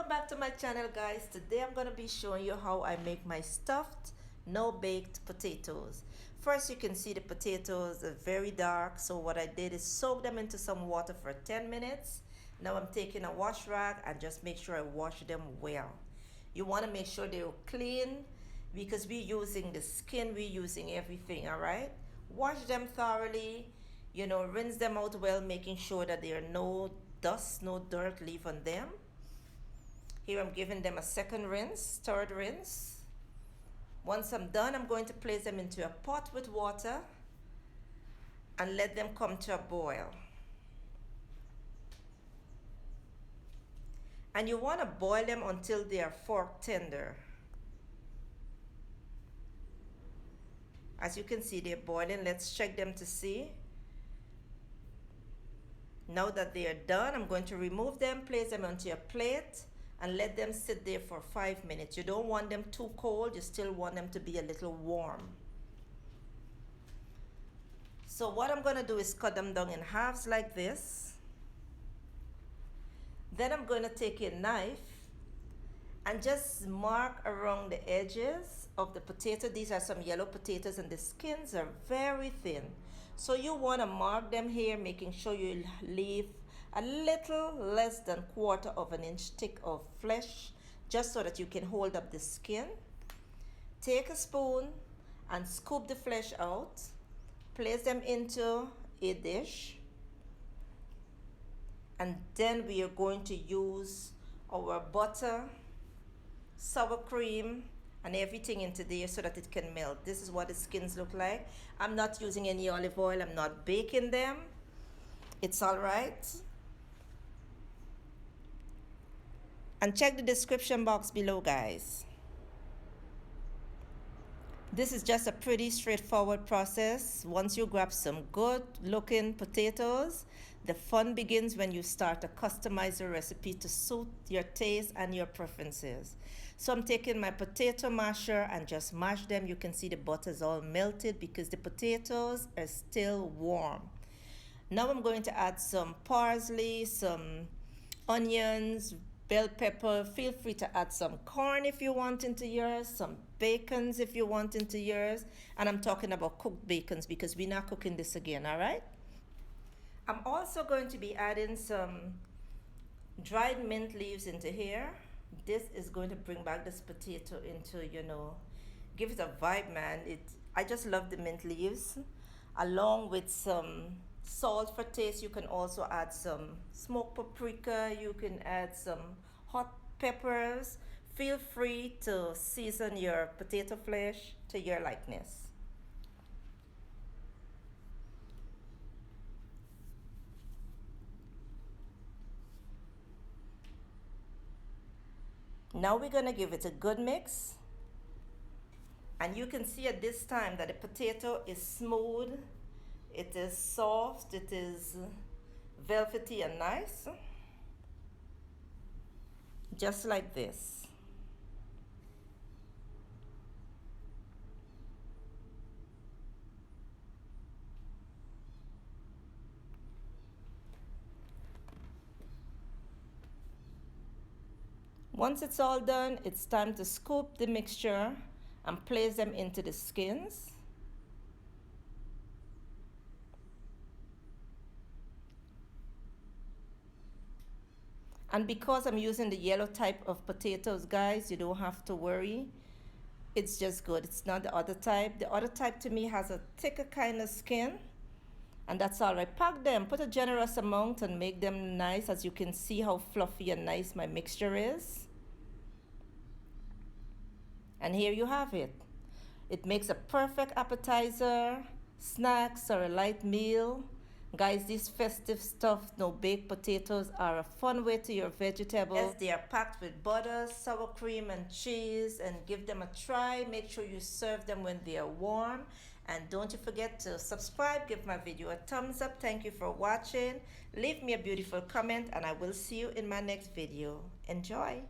Welcome back to my channel, guys. Today I'm going to be showing you how I make my stuffed no baked potatoes. First, you can see the potatoes are very dark, so what I did is soak them into some water for 10 minutes. Now I'm taking a wash rag and just make sure I wash them well. You want to make sure they're clean because we're using the skin, we're using everything. All right, wash them thoroughly, rinse them out well, making sure that there are no dust, no dirt leave on them. Here I'm giving them a second rinse, third rinse. Once I'm done, I'm going to place them into a pot with water and let them come to a boil. And you want to boil them until they are fork tender. As you can see, they're boiling. Let's check them to see. Now that they are done, I'm going to remove them, place them onto a plate, and let them sit there for 5 minutes. You don't want them too cold, you still want them to be a little warm. So what I'm going to do is cut them down in halves like this. Then I'm going to take a knife and just mark around the edges of the potato. These are some yellow potatoes and the skins are very thin. So you want to mark them here, making sure you leave a little less than 1/4 of an inch thick of flesh, just so that you can hold up the skin. Take a spoon and scoop the flesh out. Place them into a dish. And then we are going to use our butter, sour cream, and everything into there so that it can melt. This is what the skins look like. I'm not using any olive oil. I'm not baking them. It's all right. And check the description box below, guys. This is just a pretty straightforward process. Once you grab some good looking potatoes, the fun begins when you start to customize the recipe to suit your taste and your preferences. So I'm taking my potato masher and just mash them. You can see the butter is all melted because the potatoes are still warm. Now I'm going to add some parsley, some onions, bell pepper. Feel free to add some corn if you want into yours, some bacons if you want into yours. And I'm talking about cooked bacons because we're not cooking this again, all right? I'm also going to be adding some dried mint leaves into here. This is going to bring back this potato into, give it a vibe, man. I just love the mint leaves. Along with some salt for taste. You can also add some smoked paprika. You can add some hot peppers. Feel free to season your potato flesh to your likeness. Now we're going to give it a good mix. And you can see at this time that the potato is smooth. It is soft, it is velvety and nice. Just like this. Once it's all done, it's time to scoop the mixture and place them into the skins. And because I'm using the yellow type of potatoes, guys, you don't have to worry. It's just good. It's not the other type. The other type to me has a thicker kind of skin. And that's all right. Pack them. Put a generous amount and make them nice. As you can see how fluffy and nice my mixture is. And here you have it. It makes a perfect appetizer, snacks, or a light meal. Guys, these festive stuffed no-bake potatoes are a fun way to your vegetables. Yes, they are packed with butter, sour cream, and cheese. And give them a try. Make sure you serve them when they are warm. And don't you forget to subscribe, give my video a thumbs up. Thank you for watching. Leave me a beautiful comment, and I will see you in my next video. Enjoy.